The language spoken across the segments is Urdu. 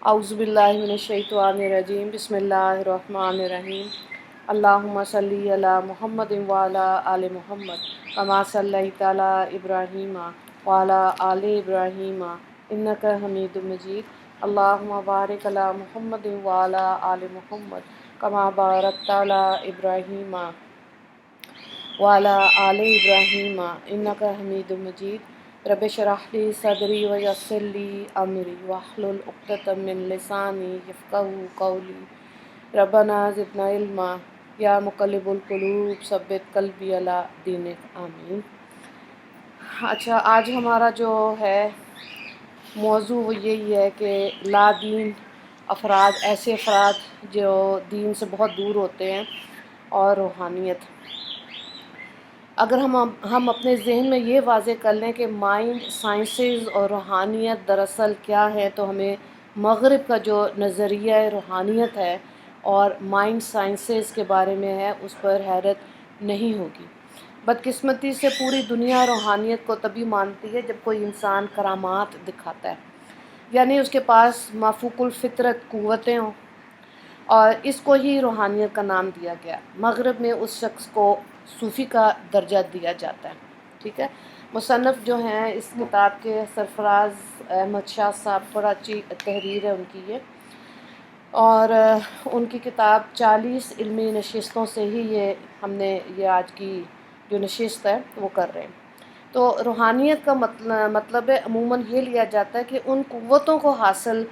اعوذ باللہ من الشیطان الرجیم بسم اللہ الرحمن الرحیم اللہم صلی علی محمد وعلی آل محمد کما صلیت علی ابراہیم وعلی آل ابراہیم انک حمید مجید اللہم بارک علی محمد وعلی آل محمد کما بارکت علی ابراہیم وعلی آل ابراہیم انک حمید مجید رب اشرح لی صدری ویسر لی امری واحلل عقدۃ من لسانی یفقہوا قولی ربنا زدنا علما یا مقلب القلوب ثبت قلبی علی دینک آمین۔ اچھا، آج ہمارا جو ہے موضوع وہ یہی ہے کہ لا دین افراد، ایسے افراد جو دین سے بہت دور ہوتے ہیں، اور روحانیت۔ اگر ہم اپنے ذہن میں یہ واضح کر لیں کہ مائنڈ سائنسز اور روحانیت دراصل کیا ہے، تو ہمیں مغرب کا جو نظریہ روحانیت ہے اور مائنڈ سائنسز کے بارے میں ہے، اس پر حیرت نہیں ہوگی۔ بدقسمتی سے پوری دنیا روحانیت کو تبھی مانتی ہے جب کوئی انسان کرامات دکھاتا ہے، یعنی اس کے پاس مافوق الفطرت قوتیں ہوں، اور اس کو ہی روحانیت کا نام دیا گیا۔ مغرب میں اس شخص کو صوفی کا درجہ دیا جاتا ہے، ٹھیک ہے۔ مصنف جو ہیں اس کتاب کے سرفراز احمد شاہ صاحب، بڑا اچھی تحریر ہے ان کی یہ، اور ان کی کتاب 40 علمی نشستوں سے ہی ہم نے یہ آج کی جو نشست ہے وہ کر رہے ہیں۔ تو روحانیت کا مطلب عموماً یہ لیا جاتا ہے کہ ان قوتوں کو حاصل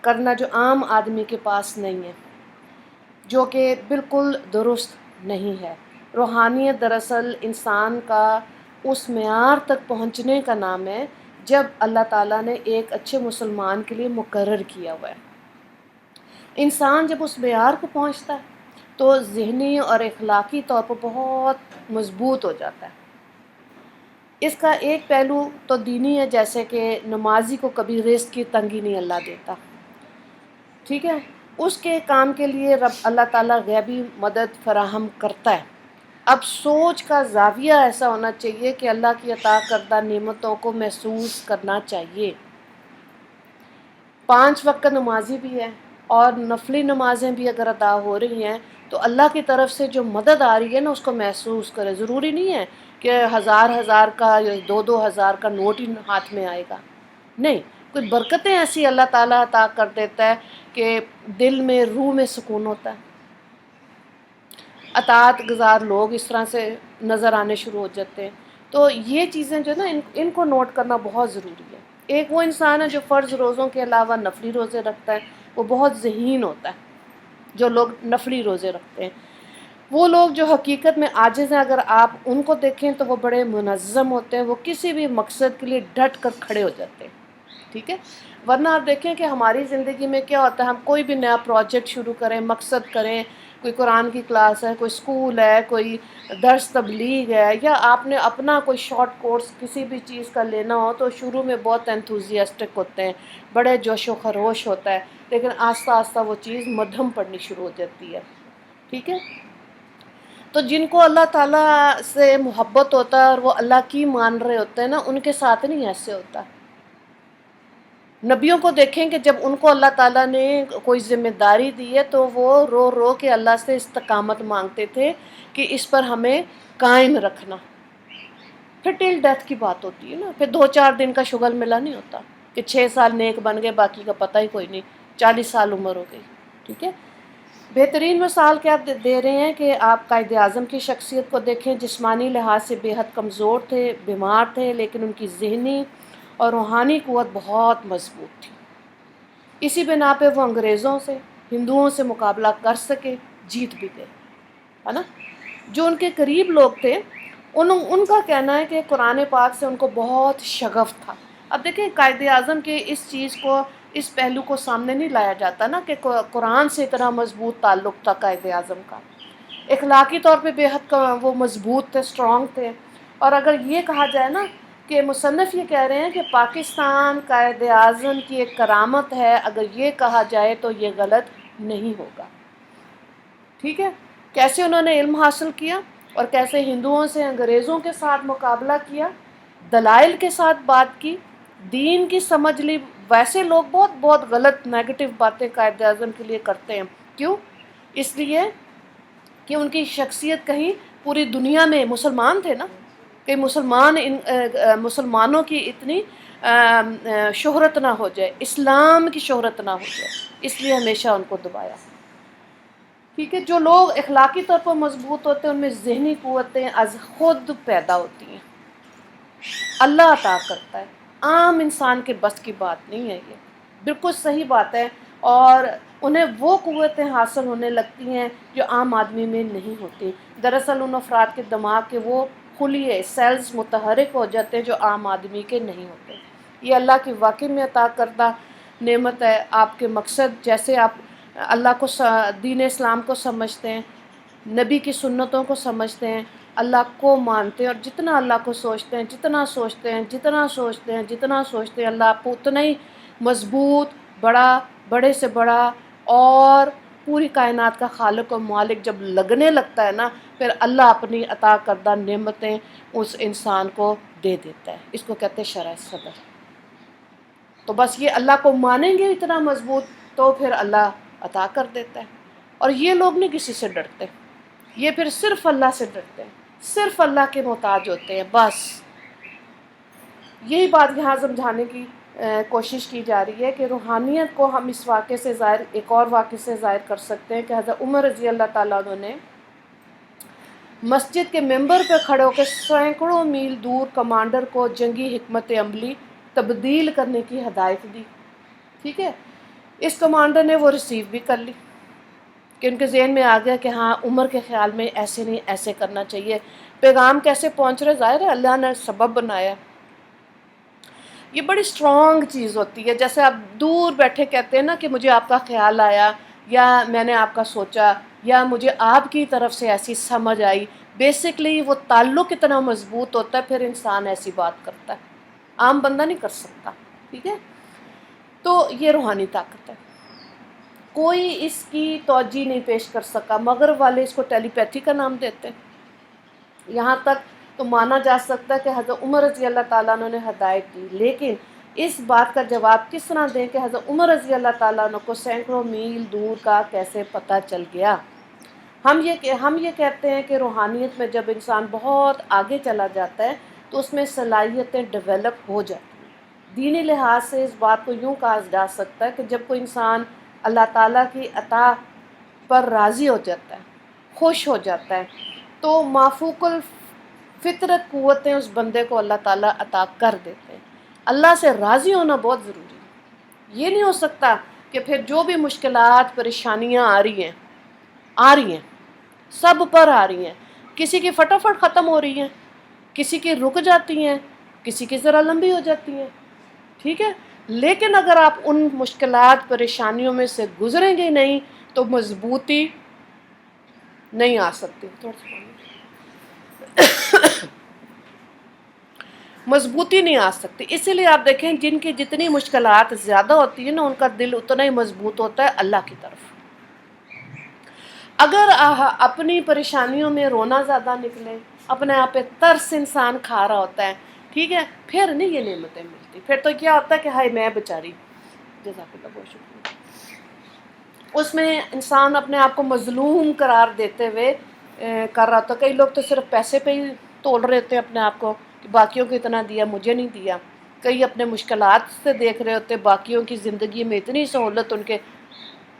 کرنا جو عام آدمی کے پاس نہیں ہے، جو کہ بالکل درست نہیں ہے۔ روحانیت دراصل انسان کا اس معیار تک پہنچنے کا نام ہے جب اللہ تعالیٰ نے ایک اچھے مسلمان کے لیے مقرر کیا ہوا ہے۔ انسان جب اس معیار کو پہنچتا ہے تو ذہنی اور اخلاقی طور پر بہت مضبوط ہو جاتا ہے۔ اس کا ایک پہلو تو دینی ہے، جیسے کہ نمازی کو کبھی رزق کی تنگی نہیں اللہ دیتا، ٹھیک ہے۔ اس کے کام کے لیے اللہ تعالیٰ غیبی مدد فراہم کرتا ہے۔ اب سوچ کا زاویہ ایسا ہونا چاہیے کہ اللہ کی عطا کردہ نعمتوں کو محسوس کرنا چاہیے۔ 5 وقت نمازی بھی ہے اور نفلی نمازیں بھی اگر ادا ہو رہی ہیں تو اللہ کی طرف سے جو مدد آ رہی ہے نا، اس کو محسوس کرے۔ ضروری نہیں ہے کہ ہزار کا یا 2,000 کا نوٹ ہی ہاتھ میں آئے گا، نہیں، کچھ برکتیں ایسی اللہ تعالیٰ عطا کر دیتا ہے کہ دل میں، روح میں سکون ہوتا ہے۔ اطاعت گزار لوگ اس طرح سے نظر آنے شروع ہو جاتے ہیں۔ تو یہ چیزیں جو نا ان کو نوٹ کرنا بہت ضروری ہے۔ ایک وہ انسان ہے جو فرض روزوں کے علاوہ نفلی روزے رکھتا ہے، وہ بہت ذہین ہوتا ہے۔ جو لوگ نفلی روزے رکھتے ہیں، وہ لوگ جو حقیقت میں عاجز ہیں، اگر آپ ان کو دیکھیں تو وہ بڑے منظم ہوتے ہیں، وہ کسی بھی مقصد کے لیے ڈٹ کر کھڑے ہو جاتے ہیں، ٹھیک ہے۔ ورنہ آپ دیکھیں کہ ہماری زندگی میں کیا ہوتا ہے، ہم کوئی بھی نیا پروجیکٹ شروع کریں، مقصد کریں، کوئی قرآن کی کلاس ہے، کوئی اسکول ہے، کوئی درس تبلیغ ہے، یا آپ نے اپنا کوئی شارٹ کورس کسی بھی چیز کا لینا ہو، تو شروع میں بہت انتھوزیاسٹک ہوتے ہیں، بڑے جوش و خروش ہوتا ہے، لیکن آہستہ آہستہ وہ چیز مدھم پڑنی شروع ہو جاتی ہے، ٹھیک ہے۔ تو جن کو اللہ تعالیٰ سے محبت ہوتا ہے اور وہ اللہ کی مان رہے ہوتے ہیں نا، ان کے ساتھ نہیں ایسے ہوتا۔ نبیوں کو دیکھیں کہ جب ان کو اللہ تعالیٰ نے کوئی ذمہ داری دی ہے تو وہ رو رو کے اللہ سے استقامت مانگتے تھے کہ اس پر ہمیں قائم رکھنا۔ پھر ٹل ڈیتھ کی بات ہوتی ہے نا، پھر 2-4 دن کا شغل ملا نہیں ہوتا کہ 6 سال نیک بن گئے، باقی کا پتہ ہی کوئی نہیں، 40 سال عمر ہو گئی، ٹھیک ہے۔ بہترین مثال کیا دے رہے ہیں کہ آپ قائد اعظم کی شخصیت کو دیکھیں، جسمانی لحاظ سے بے حد کمزور تھے، بیمار تھے، لیکن ان کی ذہنی اور روحانی قوت بہت مضبوط تھی۔ اسی بنا پہ وہ انگریزوں سے، ہندوؤں سے مقابلہ کر سکے، جیت بھی گئے، ہے نا۔ جو ان کے قریب لوگ تھے، ان کا کہنا ہے کہ قرآن پاک سے ان کو بہت شغف تھا۔ اب دیکھیں قائد اعظم کے اس چیز کو، اس پہلو کو سامنے نہیں لایا جاتا نا کہ قرآن سے اتنا مضبوط تعلق تھا قائد اعظم کا، اخلاقی طور پہ بے حد وہ مضبوط تھے، اسٹرانگ تھے۔ اور اگر یہ کہا جائے نا کہ مصنف یہ کہہ رہے ہیں کہ پاکستان قائد اعظم کی ایک کرامت ہے، اگر یہ کہا جائے تو یہ غلط نہیں ہوگا، ٹھیک ہے۔ کیسے انہوں نے علم حاصل کیا اور کیسے ہندوؤں سے، انگریزوں کے ساتھ مقابلہ کیا، دلائل کے ساتھ بات کی، دین کی سمجھ لی ویسے لوگ بہت بہت غلط نیگیٹو باتیں قائد اعظم کے لیے کرتے ہیں. کیوں؟ اس لیے کہ ان کی شخصیت کہیں پوری دنیا میں مسلمان تھے نا، کہ مسلمانوں کی اتنی شہرت نہ ہو جائے، اسلام کی شہرت نہ ہو جائے، اس لیے ہمیشہ ان کو دبایا. ٹھیک ہے. جو لوگ اخلاقی طور پر مضبوط ہوتے ہیں ان میں ذہنی قوتیں از خود پیدا ہوتی ہیں. اللہ عطا کرتا ہے، عام انسان کے بس کی بات نہیں ہے. یہ بالکل صحیح بات ہے. اور انہیں وہ قوتیں حاصل ہونے لگتی ہیں جو عام آدمی میں نہیں ہوتی. دراصل ان افراد کے دماغ کے وہ خلیے سیلز متحرک ہو جاتے ہیں جو عام آدمی کے نہیں ہوتے. یہ اللہ کی واقعی میں عطا کردہ نعمت ہے. آپ کے مقصد جیسے آپ اللہ کو دین اسلام کو سمجھتے ہیں، نبی کی سنتوں کو سمجھتے ہیں، اللہ کو مانتے ہیں، اور جتنا اللہ کو سوچتے ہیں جتنا سوچتے ہیں جتنا سوچتے ہیں جتنا سوچتے ہیں، اللہ آپ کو اتنا ہی مضبوط، بڑے سے بڑا اور پوری کائنات کا خالق و مالک جب لگنے لگتا ہے نا، پھر اللہ اپنی عطا کردہ نعمتیں اس انسان کو دے دیتا ہے. اس کو کہتے ہیں شرح صدر. تو بس یہ اللہ کو مانیں گے اتنا مضبوط تو پھر اللہ عطا کر دیتا ہے. اور یہ لوگ نہیں کسی سے ڈرتے، یہ پھر صرف اللہ سے ڈرتے ہیں، صرف اللہ کے محتاج ہوتے ہیں. بس یہی بات یہاں سمجھانے کی کوشش کی جا رہی ہے کہ روحانیت کو ہم اس واقعے سے ایک اور واقعے سے ظاہر کر سکتے ہیں کہ حضرت عمر رضی اللہ تعالیٰ عنہ نے مسجد کے ممبر پہ کھڑے ہو کے سینکڑوں میل دور کمانڈر کو جنگی حکمت عملی تبدیل کرنے کی ہدایت دی. ٹھیک ہے. اس کمانڈر نے وہ ریسیو بھی کر لی کہ ان کے ذہن میں آ گیا کہ ہاں عمر کے خیال میں ایسے نہیں، ایسے کرنا چاہیے. پیغام کیسے پہنچ رہے؟ ظاہر ہے اللہ نے سبب بنایا. یہ بڑی اسٹرانگ چیز ہوتی ہے. جیسے آپ دور بیٹھے کہتے ہیں نا کہ مجھے آپ کا خیال آیا، یا میں نے آپ کا سوچا، یا مجھے آپ کی طرف سے ایسی سمجھ آئی. بیسکلی وہ تعلق اتنا مضبوط ہوتا ہے پھر انسان ایسی بات کرتا ہے، عام بندہ نہیں کر سکتا. ٹھیک ہے. تو یہ روحانی طاقت ہے. کوئی اس کی توجہ نہیں پیش کر سکا. مغرب والے اس کو ٹیلی پیتھی کا نام دیتے ہیں. یہاں تک تو مانا جا سکتا ہے کہ حضرت عمر رضی اللہ تعالیٰ عنہ نے ہدایت دی، لیکن اس بات کا جواب کس طرح دیں کہ حضرت عمر رضی اللہ تعالیٰ عنہ کو سینکڑوں میل دور کا کیسے پتہ چل گیا؟ ہم یہ کہتے ہیں کہ روحانیت میں جب انسان بہت آگے چلا جاتا ہے تو اس میں صلاحیتیں ڈیولپ ہو جاتی ہیں. دینی لحاظ سے اس بات کو یوں کہا جا سکتا ہے کہ جب کوئی انسان اللہ تعالیٰ کی عطا پر راضی ہو جاتا ہے، خوش ہو جاتا ہے، تو مافوق الفطرت قوتیں اس بندے کو اللہ تعالیٰ عطا کر دیتے ہیں. اللہ سے راضی ہونا بہت ضروری ہے. یہ نہیں ہو سکتا کہ پھر جو بھی مشکلات پریشانیاں آ رہی ہیں سب پر آ رہی ہیں، کسی کی فٹافٹ ختم ہو رہی ہیں، کسی کی رک جاتی ہیں، کسی کی ذرا لمبی ہو جاتی ہیں. ٹھیک ہے. لیکن اگر آپ ان مشکلات پریشانیوں میں سے گزریں گے نہیں تو مضبوطی نہیں آ سکتی. مضبوطی نہیں آ سکتی. اسی لیے آپ دیکھیں جن کی جتنی مشکلات زیادہ ہوتی ہیں نا ان کا دل اتنا ہی مضبوط ہوتا ہے اللہ کی طرف. اگر اپنی پریشانیوں میں رونا زیادہ نکلے، اپنے آپ پہ ترس انسان کھا رہا ہوتا ہے، ٹھیک ہے، پھر نہیں یہ نعمتیں ملتی. پھر تو کیا ہوتا ہے کہ ہائے میں بیچاری. جزاک اللہ، بہت شکریہ. اس میں انسان اپنے آپ کو مظلوم قرار دیتے ہوئے کر رہا ہوتا. کئی لوگ تو صرف پیسے پہ ہی تول رہے ہوتے ہیں اپنے آپ کو کہ باقیوں کو اتنا دیا مجھے نہیں دیا. کئی اپنے مشکلات سے دیکھ رہے ہوتے باقیوں کی زندگی میں اتنی سہولت، ان کے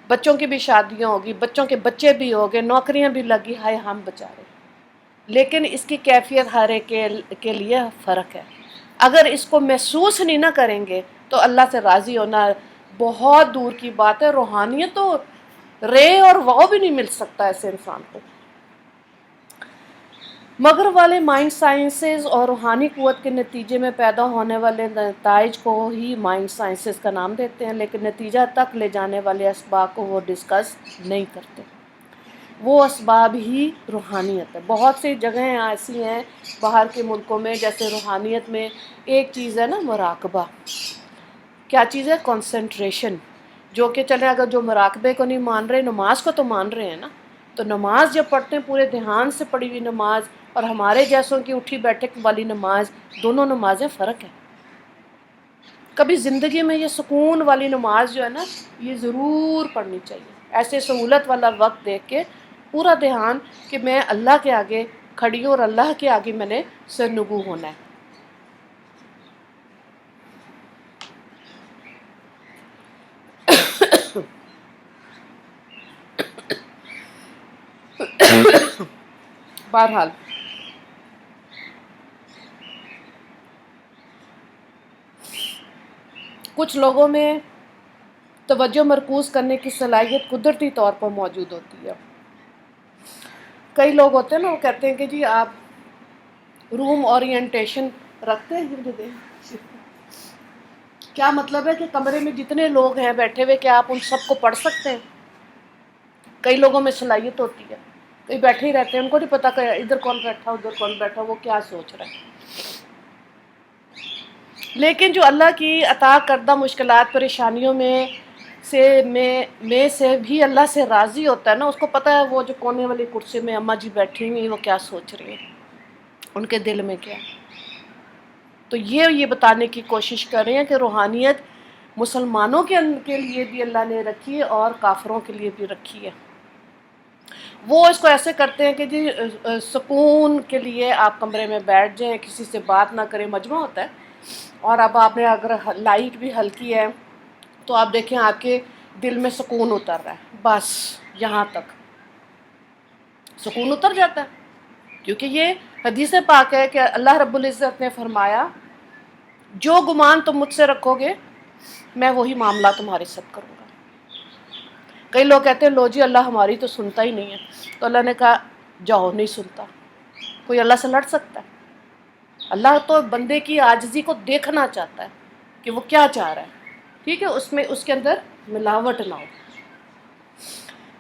بچوں کی بھی شادیاں ہوگی، بچوں کے بچے بھی ہو گئے، نوکریاں بھی لگی، ہائے ہم بچارے. لیکن اس کی کیفیت ہر ایک کے لیے فرق ہے. اگر اس کو محسوس نہیں نہ کریں گے تو اللہ سے راضی ہونا بہت دور کی بات ہے. روحانیت تو رے اور واؤ بھی نہیں مل سکتا ایسے انسان کو. مغرب والے مائنڈ سائنسز اور روحانی قوت کے نتیجے میں پیدا ہونے والے نتائج کو ہی مائنڈ سائنسز کا نام دیتے ہیں، لیکن نتیجہ تک لے جانے والے اسباب کو وہ ڈسکس نہیں کرتے. وہ اسباب ہی روحانیت ہے. بہت سی جگہیں ایسی ہیں باہر کے ملکوں میں، جیسے روحانیت میں ایک چیز ہے نا مراقبہ. کیا چیز ہے؟ کنسنٹریشن. جو کہ چلے اگر جو مراقبے کو نہیں مان رہے، نماز کو تو مان رہے ہیں نا. تو نماز جب پڑھتے ہیں پورے دھیان سے پڑھی ہوئی نماز اور ہمارے جیسوں کی اٹھی بیٹھک والی نماز، دونوں نمازیں فرق ہے. کبھی زندگی میں یہ سکون والی نماز جو ہے نا یہ ضرور پڑھنی چاہیے، ایسے سہولت والا وقت دیکھ کے پورا دھیان کہ میں اللہ کے آگے کھڑی ہوں اور اللہ کے آگے میں نے سرنگو ہونا ہے۔ بہرحال کچھ لوگوں میں توجہ مرکوز کرنے کی صلاحیت قدرتی طور پر موجود ہوتی ہے۔ کئی لوگ ہوتے ہیں نا، وہ کہتے ہیں کہ جی آپ روم اورینٹیشن رکھتے ہیں، کیا مطلب ہے کہ کمرے میں جتنے لوگ ہیں بیٹھے ہوئے کیا آپ ان سب کو پڑھ سکتے ہیں؟ کئی لوگوں میں صلاحیت ہوتی ہے، کئی بیٹھے ہی رہتے ہیں، ان کو نہیں پتہ کہ ادھر کون بیٹھا ادھر کون بیٹھا، وہ کیا سوچ رہا ہے۔ لیکن جو اللہ کی عطا کردہ مشکلات پریشانیوں میں سے بھی اللہ سے راضی ہوتا ہے نا، اس کو پتہ ہے وہ جو کونے والی کرسی میں اماں جی بیٹھی ہوئی وہ کیا سوچ رہی ہیں، ان کے دل میں کیا ہے۔ تو یہ بتانے کی کوشش کر رہے ہیں کہ روحانیت مسلمانوں کے لیے بھی اللہ نے رکھی ہے اور کافروں کے لیے بھی رکھی ہے۔ وہ اس کو ایسے کرتے ہیں کہ جی سکون کے لیے آپ کمرے میں بیٹھ جائیں، کسی سے بات نہ کریں، مجمع ہوتا ہے، اور اب آپ نے اگر لائٹ بھی ہلکی ہے تو آپ دیکھیں آپ کے دل میں سکون اتر رہا ہے، بس یہاں تک سکون اتر جاتا ہے، کیونکہ یہ حدیث پاک ہے کہ اللہ رب العزت نے فرمایا جو گمان تم مجھ سے رکھو گے میں وہی معاملہ تمہارے ساتھ کروں گا۔ کئی لوگ کہتے ہیں لو جی اللہ ہماری تو سنتا ہی نہیں ہے، تو اللہ نے کہا جاؤ، نہیں سنتا، کوئی اللہ سے لڑ سکتا ہے؟ اللہ تو بندے کی عاجزی کو دیکھنا چاہتا ہے کہ وہ کیا چاہ رہا ہے، ٹھیک ہے، اس کے اندر ملاوٹ نہ ہو۔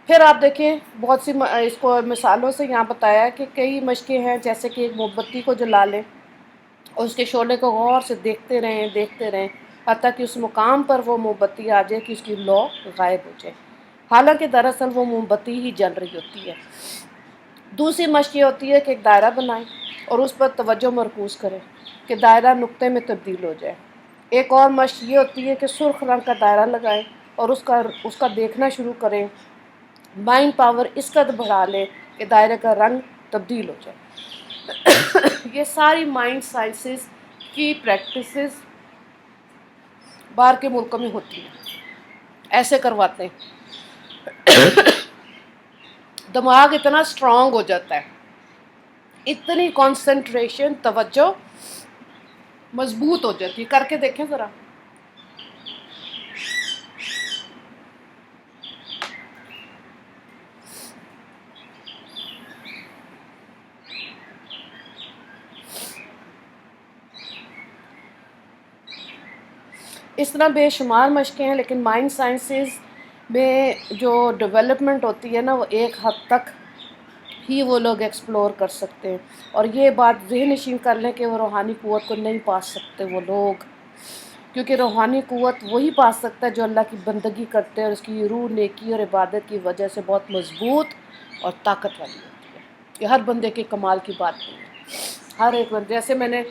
پھر آپ دیکھیں بہت سی اس کو مثالوں سے یہاں بتایا ہے کہ کئی مشقیں ہیں، جیسے کہ ایک موم بتی کو جلا لیں اور اس کے شعلے کو غور سے دیکھتے رہیں حتیٰ کہ اس مقام پر وہ موم بتی آ جائے کہ اس کی لو غائب ہو جائے، حالانکہ دراصل وہ موم بتی ہی جل رہی ہوتی ہے۔ دوسری مشق یہ ہوتی ہے کہ ایک دائرہ بنائیں اور اس پر توجہ مرکوز کریں کہ دائرہ نقطے میں تبدیل ہو جائے۔ ایک اور مشق یہ ہوتی ہے کہ سرخ رنگ کا دائرہ لگائیں اور اس کا دیکھنا شروع کریں، مائنڈ پاور اس قدر بڑھا لیں کہ دائرے کا رنگ تبدیل ہو جائے۔ یہ ساری مائنڈ سائنسز کی پریکٹسز باہر کے ملکوں میں ہوتی ہیں، ایسے کرواتے ہیں، دماغ اتنا اسٹرانگ ہو جاتا ہے، اتنی کانسنٹریشن، توجہ مضبوط ہو جاتی ہے۔ کر کے دیکھیں ذرا۔ اس طرح بے شمار مشقیں ہیں، لیکن مائنڈ سائنسز میں جو ڈیولپمنٹ ہوتی ہے نا وہ ایک حد تک ہی وہ لوگ ایکسپلور کر سکتے ہیں، اور یہ بات ذہن نشین کر لیں کہ وہ روحانی قوت کو نہیں پا سکتے وہ لوگ، کیونکہ روحانی قوت وہی پا سکتا ہے جو اللہ کی بندگی کرتے ہیں اور اس کی روح نیکی اور عبادت کی وجہ سے بہت مضبوط اور طاقت والی ہوتی ہے۔ یہ ہر بندے کے کمال کی بات نہیں ہے، ہر ایک بندے، جیسے میں نے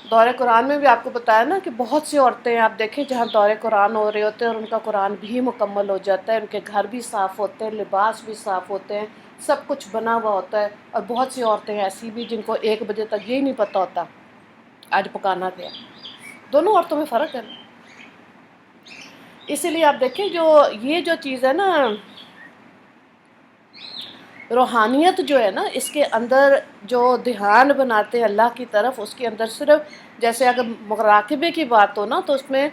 دورہ قرآن میں بھی آپ کو بتایا نا کہ بہت سی عورتیں آپ دیکھیں جہاں دورہ قرآن ہو رہے ہوتے ہیں اور ان کا قرآن بھی مکمل ہو جاتا ہے، ان کے گھر بھی صاف ہوتے ہیں، لباس بھی صاف ہوتے ہیں، سب کچھ بنا ہوا ہوتا ہے، اور بہت سی عورتیں ایسی بھی جن کو 1 بجے تک یہی نہیں پتہ ہوتا آج پکانا کیا۔ دونوں عورتوں میں فرق ہے، اسی لیے آپ دیکھیں یہ جو چیز ہے نا روحانیت جو ہے نا، اس کے اندر جو دھیان بناتے ہیں اللہ کی طرف، اس کے اندر صرف جیسے اگر مراقبے کی بات ہو نا تو اس میں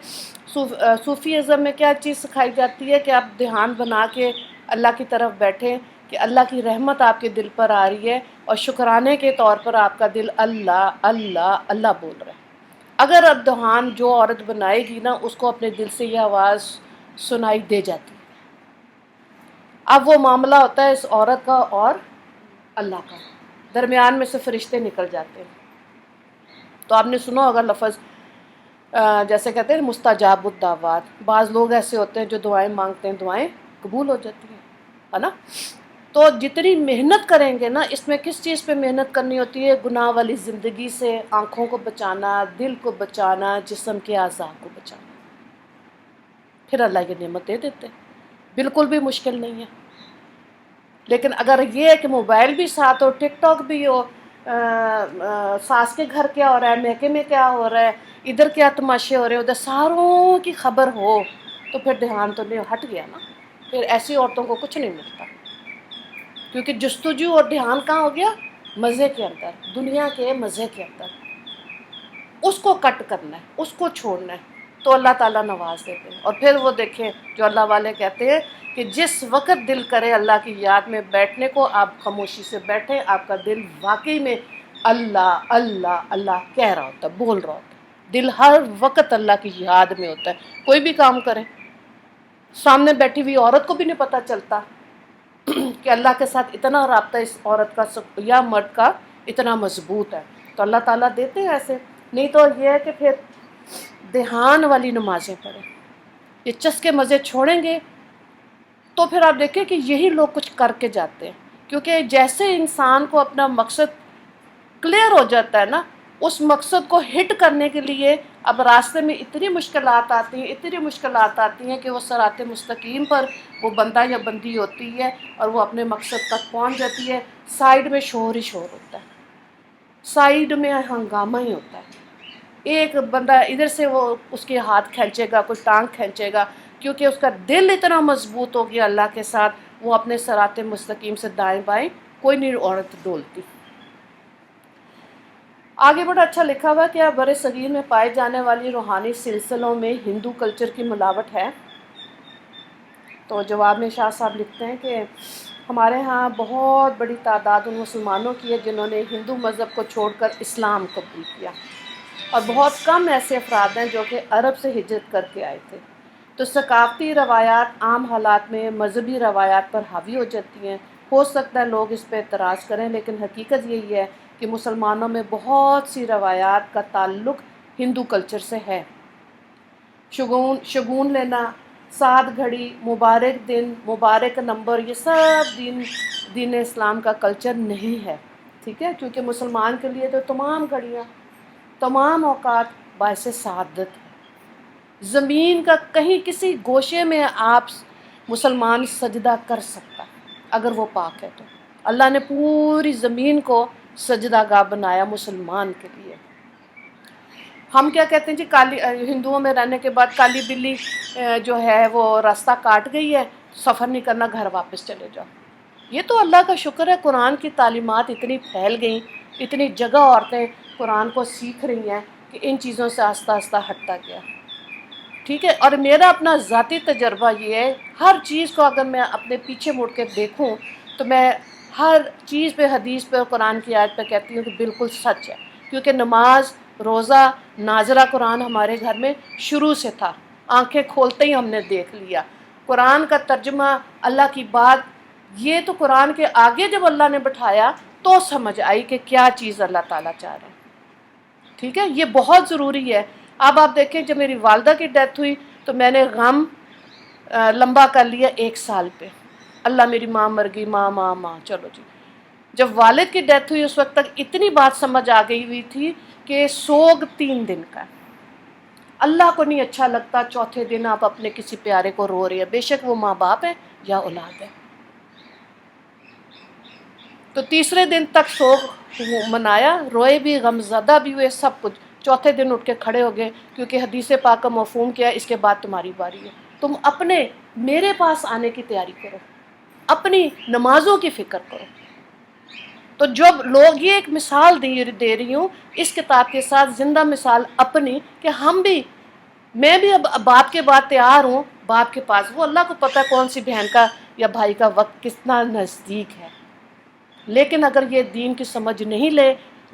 صوفی ازم میں کیا چیز سکھائی جاتی ہے کہ آپ دھیان بنا کے اللہ کی طرف بیٹھیں کہ اللہ کی رحمت آپ کے دل پر آ رہی ہے اور شکرانے کے طور پر آپ کا دل اللہ اللہ اللہ بول رہا ہے۔ اگر اب دھیان جو عورت بنائے گی نا اس کو اپنے دل سے یہ آواز سنائی دے جاتی ہے، اب وہ معاملہ ہوتا ہے اس عورت کا اور اللہ کا، درمیان میں سے فرشتے نکل جاتے ہیں۔ تو آپ نے سنا ہوگا لفظ جیسے کہتے ہیں مستجاب الدعوات، بعض لوگ ایسے ہوتے ہیں جو دعائیں مانگتے ہیں دعائیں قبول ہو جاتی ہیں، ہے نا۔ تو جتنی محنت کریں گے نا، اس میں کس چیز پہ محنت کرنی ہوتی ہے؟ گناہ والی زندگی سے آنکھوں کو بچانا، دل کو بچانا، جسم کے اعضاء کو بچانا، پھر اللہ یہ نعمت دے دیتے، بالکل بھی مشکل نہیں ہے۔ لیکن اگر یہ ہے کہ موبائل بھی ساتھ ہو، ٹک ٹاک بھی ہو، ساس کے گھر کیا ہو رہا ہے، میکے میں کیا ہو رہا ہے، ادھر کیا تماشے ہو رہے ہیں، ادھر ساروں کی خبر ہو، تو پھر دھیان تو نہیں ہٹ گیا نا، پھر ایسی عورتوں کو کچھ نہیں ملتا، کیونکہ جستجو اور دھیان کہاں ہو گیا؟ مزے کے اندر، دنیا کے مزے کے اندر۔ اس کو کٹ کرنا ہے، اس کو چھوڑنا ہے، تو اللہ تعالیٰ نواز دیتے ہیں۔ اور پھر وہ دیکھیں جو اللہ والے کہتے ہیں کہ جس وقت دل کرے اللہ کی یاد میں بیٹھنے کو، آپ خاموشی سے بیٹھیں، آپ کا دل واقعی میں اللہ اللہ اللہ کہہ رہا ہوتا ہے، بول رہا ہوتا ہے، دل ہر وقت اللہ کی یاد میں ہوتا ہے۔ کوئی بھی کام کریں، سامنے بیٹھی ہوئی عورت کو بھی نہیں پتہ چلتا کہ اللہ کے ساتھ اتنا رابطہ اس عورت کا یا مرد کا اتنا مضبوط ہے، تو اللہ تعالیٰ دیتے ہیں ایسے۔ نہیں تو یہ ہے کہ پھر دھیان والی نمازیں پڑھیں، یہ چسکے مزے چھوڑیں گے تو پھر آپ دیکھیں کہ یہی لوگ کچھ کر کے جاتے ہیں، کیونکہ جیسے انسان کو اپنا مقصد کلیئر ہو جاتا ہے نا، اس مقصد کو ہٹ کرنے کے لیے اب راستے میں اتنی مشکلات آتی ہیں، اتنی مشکلات آتی ہیں کہ وہ صراط مستقیم پر وہ بندہ یا بندی ہوتی ہے اور وہ اپنے مقصد تک پہنچ جاتی ہے۔ سائیڈ میں شور ہی شور ہوتا ہے، سائیڈ میں ہنگامہ ہی ہوتا ہے، ایک بندہ ادھر سے وہ اس کے ہاتھ کھینچے گا، کوئی ٹانگ کھینچے گا، کیونکہ اس کا دل اتنا مضبوط ہو گیا اللہ کے ساتھ، وہ اپنے صراط مستقیم سے دائیں بائیں کوئی نہیں عورت ڈولتی۔ آگے بڑا اچھا لکھا ہوا کہ برِ صغیر میں پائے جانے والی روحانی سلسلوں میں ہندو کلچر کی ملاوٹ ہے۔ تو جواب میں شاہ صاحب لکھتے ہیں کہ ہمارے ہاں بہت بڑی تعداد ان مسلمانوں کی ہے جنہوں نے ہندو مذہب کو چھوڑ کر اسلام قبول کیا، اور بہت کم ایسے افراد ہیں جو کہ عرب سے ہجرت کر کے آئے تھے۔ تو ثقافتی روایات عام حالات میں مذہبی روایات پر حاوی ہو جاتی ہیں۔ ہو سکتا ہے لوگ اس پہ اعتراض کریں، لیکن حقیقت یہی ہے کہ مسلمانوں میں بہت سی روایات کا تعلق ہندو کلچر سے ہے۔ شگون لینا، سات گھڑی، مبارک دن، مبارک نمبر، یہ سب دین اسلام کا کلچر نہیں ہے، ٹھیک ہے؟ کیونکہ مسلمان کے لیے تو تمام گھڑیاں، تمام اوقات باعث سعادت ہے۔ زمین کا کہیں کسی گوشے میں آپ مسلمان سجدہ کر سکتا اگر وہ پاک ہے تو۔ اللہ نے پوری زمین کو سجدہ گاہ بنایا مسلمان کے لیے۔ ہم کیا کہتے ہیں جی، کالی ہندوؤں میں رہنے کے بعد کالی بلی جو ہے وہ راستہ کاٹ گئی ہے، سفر نہیں کرنا، گھر واپس چلے جاؤ۔ یہ تو اللہ کا شکر ہے، قرآن کی تعلیمات اتنی پھیل گئیں، اتنی جگہ عورتیں قرآن کو سیکھ رہی ہیں کہ ان چیزوں سے آہستہ آہستہ ہٹتا گیا، ٹھیک ہے۔ اور میرا اپنا ذاتی تجربہ یہ ہے، ہر چیز کو اگر میں اپنے پیچھے مڑ کے دیکھوں تو میں ہر چیز پہ حدیث پہ اور قرآن کی آیت پہ کہتی ہوں کہ بالکل سچ ہے، کیونکہ نماز، روزہ، نازلہ قرآن ہمارے گھر میں شروع سے تھا، آنکھیں کھولتے ہی ہم نے دیکھ لیا۔ قرآن کا ترجمہ، اللہ کی بات، یہ تو قرآن کے آگے جب اللہ نے بٹھایا تو سمجھ آئی کہ کیا چیز اللہ تعالیٰ چاہ رہے ہیں، ٹھیک ہے۔ یہ بہت ضروری ہے۔ اب آپ دیکھیں جب میری والدہ کی ڈیتھ ہوئی تو میں نے غم لمبا کر لیا 1 سال پہ، اللہ میری ماں مر گئی، ماں ماں ماں، چلو جی۔ جب والد کی ڈیتھ ہوئی اس وقت تک اتنی بات سمجھ آ گئی ہوئی تھی کہ سوگ 3 دن کا، اللہ کو نہیں اچھا لگتا چوتھے دن آپ اپنے کسی پیارے کو رو رہے ہیں، بے شک وہ ماں باپ ہے یا اولاد ہے۔ تو تیسرے دن تک سوگ منایا، روئے بھی، غم زدہ بھی ہوئے، سب کچھ۔ چوتھے دن اٹھ کے کھڑے ہو گئے، کیونکہ حدیث پاک کا مفہوم کیا ہے، اس کے بعد تمہاری باری ہے، تم اپنے میرے پاس آنے کی تیاری کرو، اپنی نمازوں کی فکر کرو۔ تو جب لوگ یہ ایک مثال دے رہی ہوں اس کتاب کے ساتھ، زندہ مثال اپنی، کہ ہم بھی، میں بھی اب باپ کے بعد تیار ہوں باپ کے پاس، وہ اللہ کو پتہ کون سی بہن کا یا بھائی کا وقت کتنا نزدیک ہے، لیکن اگر یہ دین کی سمجھ نہیں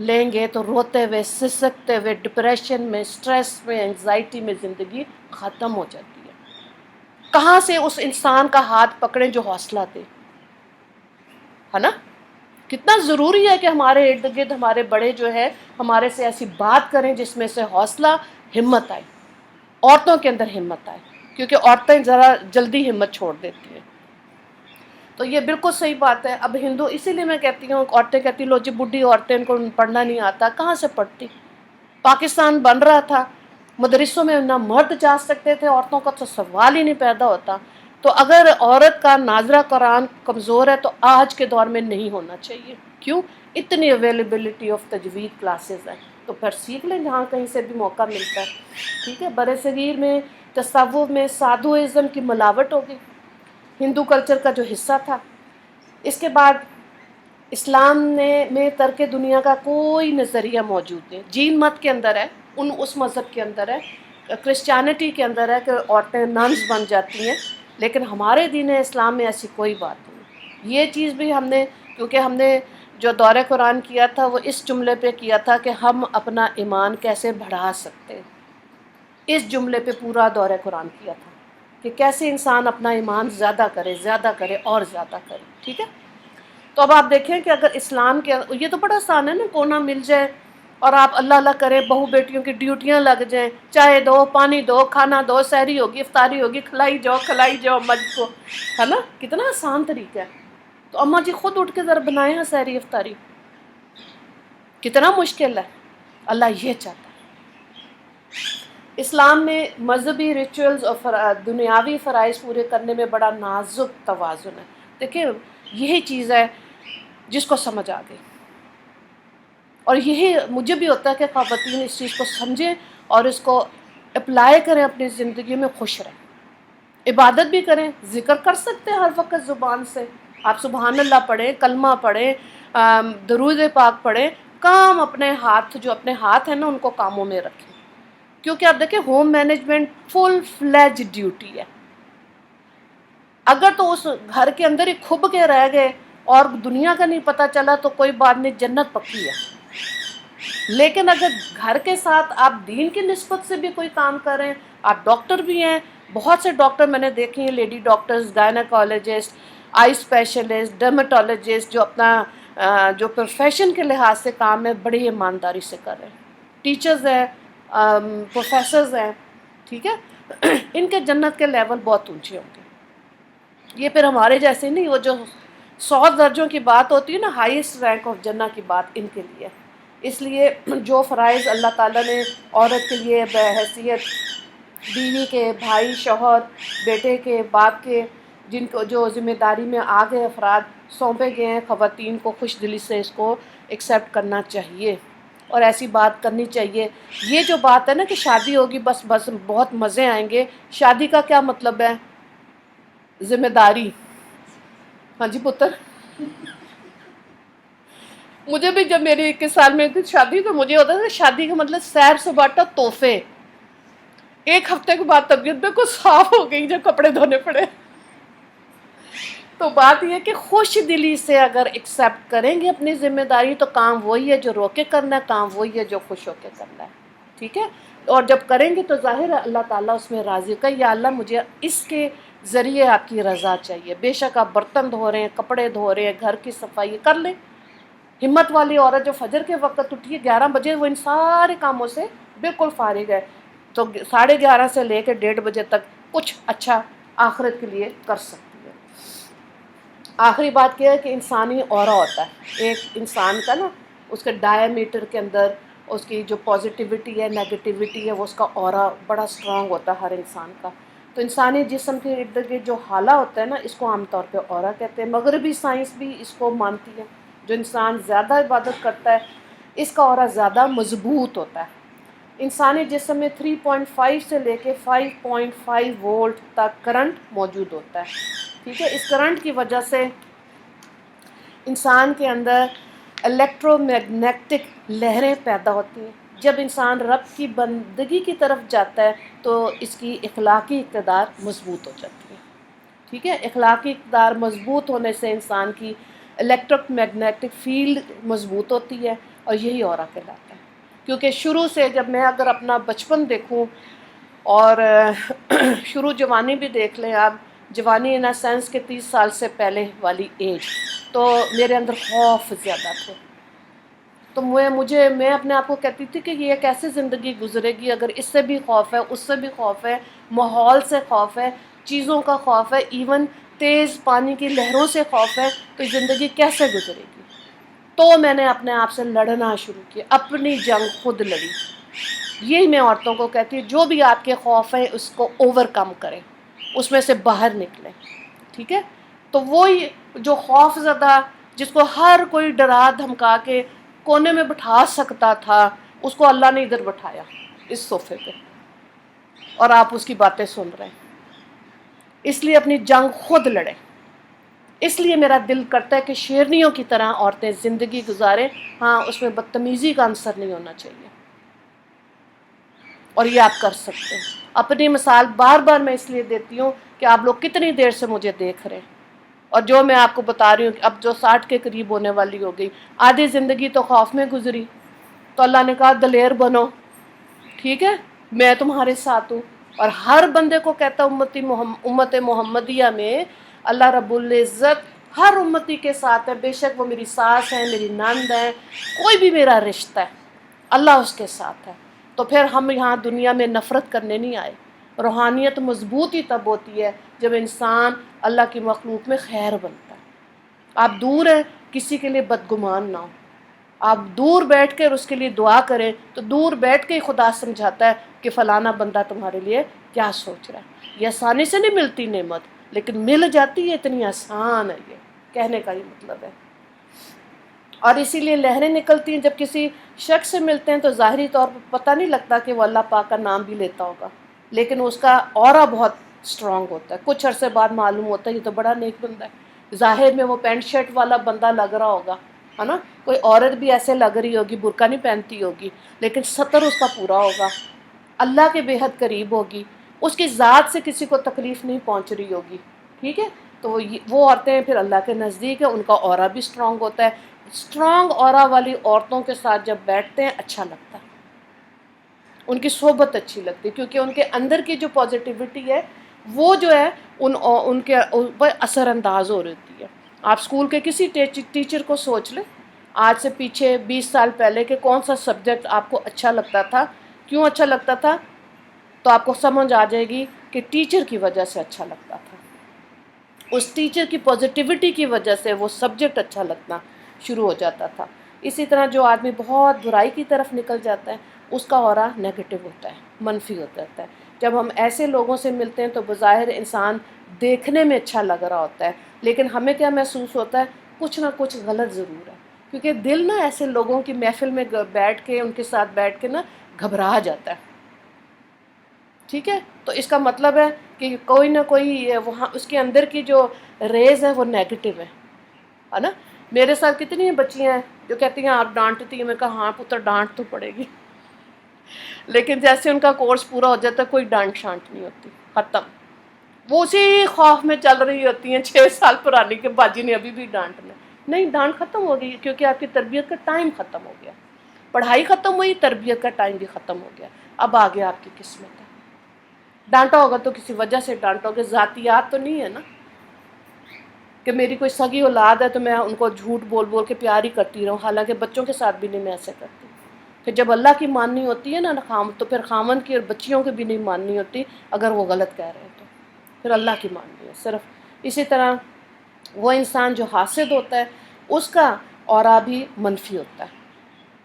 لیں گے تو روتے ہوئے، سسکتے ہوئے، ڈپریشن میں، سٹریس میں، انگزائٹی میں زندگی ختم ہو جاتی ہے۔ کہاں سے اس انسان کا ہاتھ پکڑیں جو حوصلہ دے، ہے نا؟ کتنا ضروری ہے کہ ہمارے ارد گرد ہمارے بڑے جو ہے ہمارے سے ایسی بات کریں جس میں سے حوصلہ، ہمت آئے، عورتوں کے اندر ہمت آئے، کیونکہ عورتیں ذرا جلدی ہمت چھوڑ دیتی ہیں۔ تو یہ بالکل صحیح بات ہے. اب ہندو، اسی لیے میں کہتی ہوں، عورتیں کہتی لو جی بڈھی عورتیں، ان کو پڑھنا نہیں آتا. کہاں سے پڑھتی؟ پاکستان بن رہا تھا، مدرسوں میں نہ مرد جا سکتے تھے، عورتوں کا تو سوال ہی نہیں پیدا ہوتا. تو اگر عورت کا ناظرہ قرآن کمزور ہے تو آج کے دور میں نہیں ہونا چاہیے. کیوں؟ اتنی اویلیبلٹی آف تجوید کلاسز ہیں، تو پھر سیکھ لیں جہاں کہیں سے بھی موقع ملتا ہے. ٹھیک ہے. بر صغیر میں تصوف میں سادھوازم کی ملاوٹ ہو گئی، ہندو کلچر کا جو حصہ تھا. اس کے بعد اسلام میں ترک دنیا کا کوئی نظریہ موجود نہیں. جین مت کے اندر ہے، اس مذہب کے اندر ہے، کرسچینٹی کے اندر ہے کہ عورتیں ننز بن جاتی ہیں، لیکن ہمارے دین اسلام میں ایسی کوئی بات نہیں. یہ چیز بھی ہم نے، کیونکہ ہم نے جو دورہ قرآن کیا تھا وہ اس جملے پہ کیا تھا کہ ہم اپنا ایمان کیسے بڑھا سکتے ہیں. اس جملے پہ پورا دورہ قرآن کیا تھا کہ کیسے انسان اپنا ایمان زیادہ کرے اور زیادہ کرے. ٹھیک ہے. تو اب آپ دیکھیں کہ اگر اسلام کے، یہ تو بڑا آسان ہے نا، کونا مل جائے اور آپ اللہ اللہ کریں، بہو بیٹیوں کی ڈیوٹیاں لگ جائیں، چائے دو، پانی دو، کھانا دو، سحری ہوگی، افطاری ہوگی، کھلائی جاؤ مجھ کو، ہے نا. کتنا آسان طریقہ ہے. تو اماں جی خود اٹھ کے ذرا بنائیں ہیں سحری افطاری. کتنا مشکل ہے. اللہ یہ چاہتا ہے. اسلام میں مذہبی ریچولز اور دنیاوی فرائض پورے کرنے میں بڑا نازک توازن ہے. دیکھیں یہی چیز ہے جس کو سمجھ آ گئی، اور یہی مجھے بھی ہوتا ہے کہ خواتین اس چیز کو سمجھیں اور اس کو اپلائی کریں اپنی زندگی میں، خوش رہیں. عبادت بھی کریں، ذکر کر سکتے ہیں ہر وقت زبان سے. آپ سبحان اللہ پڑھیں، کلمہ پڑھیں، درود پاک پڑھیں. کام اپنے ہاتھ، جو اپنے ہاتھ ہیں نا، ان کو کاموں میں رکھیں. کیونکہ آپ دیکھیں ہوم مینجمنٹ فل فلیج ڈیوٹی ہے. اگر تو اس گھر کے اندر ہی کھب کے رہ گئے اور دنیا کا نہیں پتہ چلا تو کوئی بات نہیں، جنت پکی ہے. لیکن اگر گھر کے ساتھ آپ دین کی نسبت سے بھی کوئی کام کر رہے ہیں، آپ ڈاکٹر بھی ہیں، بہت سے ڈاکٹر میں نے دیکھے ہیں، لیڈی ڈاکٹرز، گائنیکالوجسٹ، آئی اسپیشلسٹ، ڈرمیٹولوجسٹ، جو اپنا جو پروفیشن کے لحاظ سے کام ہے بڑی ایمانداری سے کر رہے ہیں. ٹیچرز ہیں، پروفیسرز ہیں. ٹھیک ہے. ان کے جنت کے لیول بہت اونچے ہوں گے. یہ پھر ہمارے جیسے نہیں، وہ جو 100 درجوں کی بات ہوتی ہے نا، ہائیسٹ رینک آف جنہ کی بات ان کے لیے. اس لیے جو فرائض اللہ تعالیٰ نے عورت کے لیے بحیثیت بیوی کے، بھائی، شوہر، بیٹے کے، باپ کے، جن کو جو ذمہ داری میں آ گئے افراد سونپے گئے ہیں، خواتین کو خوش دلی سے اس کو ایکسیپٹ کرنا چاہیے اور ایسی بات کرنی چاہیے. یہ جو بات ہے نا کہ شادی ہوگی بس بہت مزے آئیں گے، شادی کا کیا مطلب ہے؟ ذمہ داری. ہاں جی پتر. مجھے بھی جب میری 21 سال میں شادی، تو مجھے ہوتا تھا شادی کا مطلب سیر سپاٹا، تحفے. ایک ہفتے کے بعد طبیعت بالکل صاف ہو گئی جب کپڑے دھونے پڑے. تو بات یہ ہے کہ خوش دلی سے اگر ایکسیپٹ کریں گے اپنی ذمہ داری تو کام وہی ہے جو رو کے کرنا ہے، کام وہی ہے جو خوش ہو کے کرنا ہے. ٹھیک ہے. اور جب کریں گے تو ظاہر ہے اللہ تعالیٰ اس میں راضی ہوگا. یا اللہ مجھے اس کے ذریعے آپ کی رضا چاہیے. بے شک آپ برتن دھو رہے ہیں، کپڑے دھو رہے ہیں، گھر کی صفائی کر لیں. ہمت والی عورت جو فجر کے وقت اٹھی ہے 11 بجے، وہ ان سارے کاموں سے بالکل فارغ ہے، تو 11:30 سے لے کے 1:30 بجے تک کچھ اچھا آخرت کے لیے کر سکتی ہے. آخری بات کیا ہے کہ انسانی اورا ہوتا ہے ایک انسان کا نا، اس کے ڈایا میٹر کے اندر اس کی جو پازیٹیوٹی ہے، نیگیٹیوٹی ہے، وہ اس کا اورا بڑا اسٹرانگ ہوتا ہے ہر انسان کا. تو انسانی جسم کے ارد گرد جو حالہ ہوتا ہے نا، اس کو عام طور پہ اورا کہتے ہیں. مغربی سائنس بھی اس کو مانتی ہے. جو انسان زیادہ عبادت کرتا ہے اس کا اورا زیادہ مضبوط ہوتا ہے. انسانی جسم میں 3.5 سے لے کے 5.5 وولٹ تک کرنٹ موجود ہوتا ہے. ٹھیک ہے. اس کرنٹ کی وجہ سے انسان کے اندر الیکٹرو میگنیٹک لہریں پیدا ہوتی ہیں. جب انسان رب کی بندگی کی طرف جاتا ہے تو اس کی اخلاقی اقتدار مضبوط ہو جاتی ہے. ٹھیک ہے. اخلاقی اقتدار مضبوط ہونے سے انسان کی الیکٹرک میگنیٹک فیلڈ مضبوط ہوتی ہے اور یہی اورا کہلاتا ہے. کیونکہ شروع سے جب میں اگر اپنا بچپن دیکھوں اور شروع جوانی بھی دیکھ لیں آپ، جوانی ان سینس کے 30 سال سے پہلے والی ایج، تو میرے اندر خوف زیادہ تھے. تو میں اپنے آپ کو کہتی تھی کہ یہ کیسے زندگی گزرے گی اگر اس سے بھی خوف ہے، اس سے بھی خوف ہے، ماحول سے خوف ہے. چیزوں کا خوف ہے، ایون تیز پانی کی لہروں سے خوف ہے، تو زندگی کیسے گزرے گی؟ تو میں نے اپنے آپ سے لڑنا شروع کیا، اپنی جنگ خود لڑی۔ یہی میں عورتوں کو کہتی ہوں، جو بھی آپ کے خوف ہیں اس کو اوور کم کریں، اس میں سے باہر نکلیں، ٹھیک ہے؟ تو وہی جو خوف زدہ، جس کو ہر کوئی ڈرا دھمکا کے کونے میں بٹھا سکتا تھا، اس کو اللہ نے ادھر بٹھایا اس صوفے پہ، اور آپ اس کی باتیں سن رہے ہیں۔ اس لیے اپنی جنگ خود لڑیں۔ اس لیے میرا دل کرتا ہے کہ شیرنیوں کی طرح عورتیں زندگی گزاریں، ہاں اس میں بدتمیزی کا عنصر نہیں ہونا چاہیے، اور یہ آپ کر سکتے ہیں۔ اپنی مثال بار بار میں اس لیے دیتی ہوں کہ آپ لوگ کتنی دیر سے مجھے دیکھ رہے ہیں، اور جو میں آپ کو بتا رہی ہوں کہ اب جو 60 کے قریب ہونے والی ہو گئی، آدھی زندگی تو خوف میں گزری، تو اللہ نے کہا دلیر بنو، ٹھیک ہے، میں تمہارے ساتھ ہوں۔ اور ہر بندے کو کہتا امت محمدیہ میں اللہ رب العزت ہر امتی کے ساتھ ہے، بے شک وہ میری ساس ہے، میری نند ہے، کوئی بھی میرا رشتہ ہے، اللہ اس کے ساتھ ہے۔ تو پھر ہم یہاں دنیا میں نفرت کرنے نہیں آئے۔ روحانیت مضبوط ہی تب ہوتی ہے جب انسان اللہ کی مخلوق میں خیر بنتا ہے۔ آپ دور ہیں، کسی کے لیے بدگمان نہ ہو، آپ دور بیٹھ کر اس کے لیے دعا کریں، تو دور بیٹھ کے ہی خدا سمجھاتا ہے کہ فلانا بندہ تمہارے لیے کیا سوچ رہا ہے۔ یہ آسانی سے نہیں ملتی نعمت، لیکن مل جاتی ہے، اتنی آسان ہے، یہ کہنے کا ہی مطلب ہے۔ اور اسی لیے لہریں نکلتی ہیں، جب کسی شخص سے ملتے ہیں تو ظاہری طور پر پتہ نہیں لگتا کہ وہ اللہ پاک کا نام بھی لیتا ہوگا، لیکن اس کا اورا بہت اسٹرانگ ہوتا ہے۔ کچھ عرصے بعد معلوم ہوتا ہے یہ تو بڑا نیک بندہ ہے۔ ظاہر میں وہ پینٹ شرٹ والا بندہ لگ رہا ہوگا، ہے نا، کوئی عورت بھی ایسے لگ رہی ہوگی، برقع نہیں پہنتی ہوگی، لیکن ستر اس کا پورا ہوگا، اللہ کے بے حد قریب ہوگی، اس کی ذات سے کسی کو تکلیف نہیں پہنچ رہی ہوگی، ٹھیک ہے؟ تو وہ عورتیں پھر اللہ کے نزدیک ہیں، ان کا اورا بھی اسٹرانگ ہوتا ہے۔ اسٹرانگ اورا والی عورتوں کے ساتھ جب بیٹھتے ہیں اچھا لگتا ہے، ان کی صحبت اچھی لگتی ہے، کیونکہ ان کے اندر کی جو پازیٹیوٹی ہے وہ جو ہے ان کے اوپر اثر انداز ہو رہی ہے۔ آپ اسکول کے کسی ٹیچر کو سوچ لیں، آج سے پیچھے 20 سال پہلے کہ کون سا سبجیکٹ آپ کو اچھا لگتا تھا، کیوں اچھا لگتا تھا، تو آپ کو سمجھ آ جائے گی کہ ٹیچر کی وجہ سے اچھا لگتا تھا، اس ٹیچر کی پازیٹیوٹی کی وجہ سے وہ سبجیکٹ اچھا لگنا شروع ہو جاتا تھا۔ اسی طرح جو آدمی بہت برائی کی طرف نکل جاتا ہے اس کا اورا نیگیٹو ہوتا ہے، منفی ہوتا ہے۔ جب ہم ایسے لوگوں سے ملتے ہیں تو بظاہر انسان دیکھنے میں اچھا لگ رہا ہوتا ہے، لیکن ہمیں کیا محسوس ہوتا ہے؟ کچھ نہ کچھ غلط ضرور ہے، کیونکہ دل نا ایسے لوگوں کی محفل میں بیٹھ کے، ان کے ساتھ بیٹھ کے نا گھبرا جاتا ہے، ٹھیک ہے؟ تو اس کا مطلب ہے کہ کوئی نہ کوئی وہاں اس کے اندر کی جو ریز ہے وہ نیگیٹو ہے نا۔ میرے ساتھ کتنی بچیاں ہیں جو کہتی ہیں آپ ڈانٹتی ہیں، میں کہا ہاں پتر ڈانٹ تو پڑے گی، لیکن جیسے ان کا کورس پورا ہو جاتا ہے کوئی ڈانٹ شانٹ نہیں ہوتی، ختم۔ وہ اسی خوف میں چل رہی ہوتی ہیں 6 سال پرانی کہ باجی نے ابھی بھی ڈانٹنا ہے۔ نہیں، ڈانٹ ختم ہو گئی، کیونکہ آپ کی تربیت کا ٹائم ختم ہو گیا، پڑھائی ختم ہوئی، تربیت کا ٹائم بھی ختم ہو گیا، اب آگے آپ کی قسمت ہے۔ ڈانٹا ہوگا تو کسی وجہ سے ڈانٹو گے، ذاتیات تو نہیں ہے نا کہ میری کوئی سگی اولاد ہے تو میں ان کو جھوٹ بول بول کے پیار ہی کرتی رہوں، حالانکہ بچوں کے ساتھ بھی نہیں میں ایسے کرتی۔ کہ جب اللہ کی ماننی ہوتی ہے نا تو پھر خامن کی اور بچیوں کی بھی نہیں ماننی ہوتی، اگر وہ غلط کہہ رہے ہیں تو پھر اللہ کی ماننی ہے صرف۔ اسی طرح وہ انسان جو حاسد ہوتا ہے اس کا اورا بھی منفی ہوتا ہے،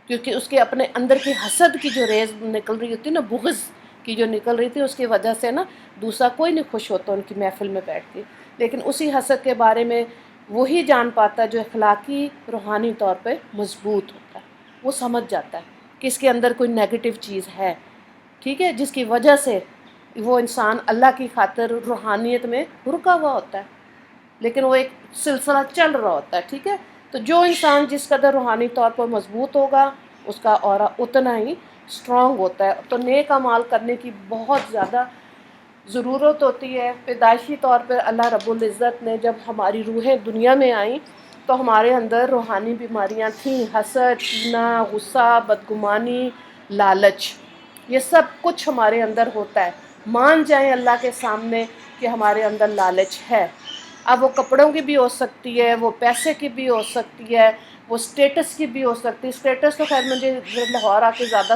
کیونکہ اس کے اپنے اندر کی حسد کی جو ریز نکل رہی ہوتی ہے نا، بغض کی جو نکل رہی تھی، اس کی وجہ سے نا دوسرا کوئی نہیں خوش ہوتا ان کی محفل میں بیٹھ کے، لیکن اسی حسد کے بارے میں وہی جان پاتا ہے جو اخلاقی روحانی طور پہ مضبوط ہوتا ہے، وہ سمجھ جاتا ہے کہ اس کے اندر کوئی نیگیٹو چیز ہے، ٹھیک ہے، جس کی وجہ سے وہ انسان اللہ کی خاطر روحانیت میں رکا ہوا ہوتا ہے، لیکن وہ ایک سلسلہ چل رہا ہوتا ہے، ٹھیک ہے۔ تو جو انسان جس قدر روحانی طور پر مضبوط ہوگا اس کا اورا اتنا ہی اسٹرانگ ہوتا ہے۔ تو نیک اعمال کرنے کی بہت زیادہ ضرورت ہوتی ہے۔ پیدائشی طور پر اللہ رب العزت نے جب ہماری روحیں دنیا میں آئیں تو ہمارے اندر روحانی بیماریاں تھیں، حسد، کینہ، غصہ، بدگمانی، لالچ، یہ سب کچھ ہمارے اندر ہوتا ہے۔ مان جائیں اللہ کے سامنے کہ ہمارے اندر لالچ ہے، اب وہ کپڑوں کی بھی ہو سکتی ہے، وہ پیسے کی بھی ہو سکتی ہے، وہ اسٹیٹس کی بھی ہو سکتی ہے۔ اسٹیٹس تو خیر مجھے لاہور آ کے زیادہ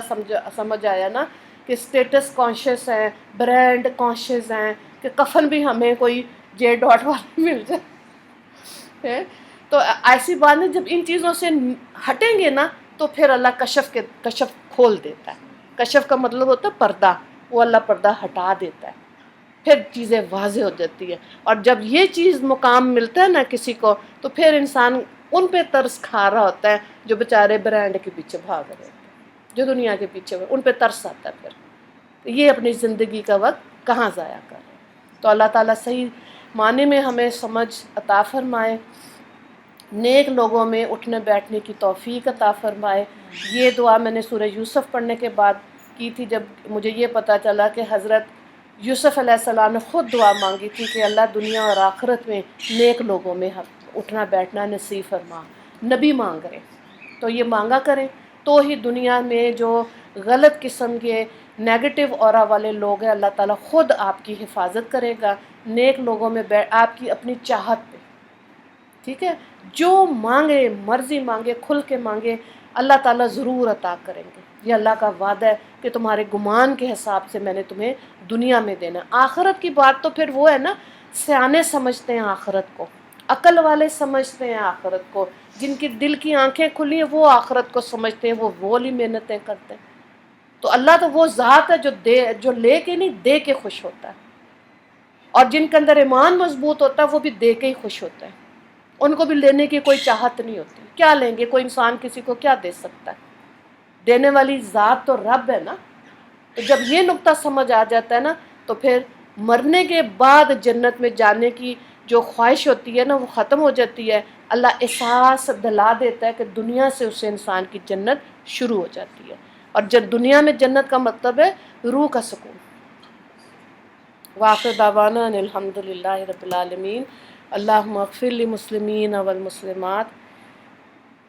سمجھ آیا نا کہ اسٹیٹس کانشیس ہیں، برانڈ کانشیس ہیں، کہ کفن بھی ہمیں کوئی جے ڈاٹ والا مل جائے. تو ایسی بات ہے، جب ان چیزوں سے ہٹیں گے نا تو پھر اللہ کشف کھول دیتا ہے. کشف کا مطلب ہوتا ہے پردہ، وہ اللہ پردہ ہٹا دیتا ہے، پھر چیزیں واضح ہو جاتی ہے. اور جب یہ چیز مقام ملتا ہے نا کسی کو، تو پھر انسان ان پہ ترس کھا رہا ہوتا ہے جو بیچارے برانڈ کے پیچھے بھاگ رہے ہوتے ہیں، جو دنیا کے پیچھے ان پہ ترس آتا ہے. پھر یہ اپنی زندگی کا وقت کہاں ضائع کر رہے ہیں. تو اللہ تعالیٰ صحیح معنی میں ہمیں سمجھ عطا فرمائے، نیک لوگوں میں اٹھنے بیٹھنے کی توفیق عطا فرمائے. یہ دعا میں نے سورہ یوسف پڑھنے کے بعد کی تھی، جب مجھے یہ پتہ چلا کہ حضرت یوسف علیہ السلام نے خود دعا مانگی تھی کہ اللہ دنیا اور آخرت میں نیک لوگوں میں اٹھنا بیٹھنا نصیب فرما. نبی مانگ رہے، تو یہ مانگا کریں تو ہی دنیا میں جو غلط قسم کے نیگیٹو اورا والے لوگ ہیں، اللہ تعالیٰ خود آپ کی حفاظت کرے گا. نیک لوگوں میں آپ کی اپنی چاہت پہ، ٹھیک ہے، جو مانگے مرضی مانگے کھل کے مانگے اللہ تعالیٰ ضرور عطا کریں گے. یہ اللہ کا وعدہ ہے کہ تمہارے گمان کے حساب سے میں نے تمہیں دنیا میں دینا. آخرت کی بات تو پھر وہ ہے نا، سیانے سمجھتے ہیں آخرت کو، عقل والے سمجھتے ہیں آخرت کو، جن کی دل کی آنکھیں کھلی ہیں وہ آخرت کو سمجھتے ہیں، وہ والی محنتیں کرتے ہیں. تو اللہ تو وہ ذات ہے جو لے کے نہیں دے کے خوش ہوتا ہے. اور جن کے اندر ایمان مضبوط ہوتا ہے وہ بھی دے کے ہی خوش ہوتا ہے. ان کو بھی لینے کی کوئی چاہت نہیں ہوتی. کیا لیں گے؟ کوئی انسان کسی کو کیا دے سکتا ہے؟ دینے والی ذات تو رب ہے نا. تو جب یہ نقطہ سمجھ آ جاتا ہے نا، تو پھر مرنے کے بعد جنت میں جانے کی جو خواہش ہوتی ہے نا وہ ختم ہو جاتی ہے. اللہ احساس دلا دیتا ہے کہ دنیا سے اسے انسان کی جنت شروع ہو جاتی ہے. اور جب دنیا میں جنت کا مطلب ہے روح کا سکون. وآخر دعوانا ان الحمد للہ رب العالمین. اللہم اغفر للمسلمین والمسلمات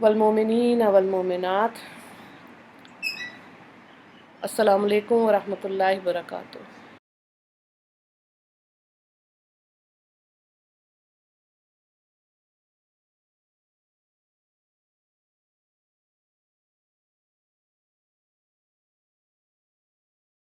والمؤمنین والمؤمنات. السلام علیکم ورحمۃ اللہ وبرکاتہ.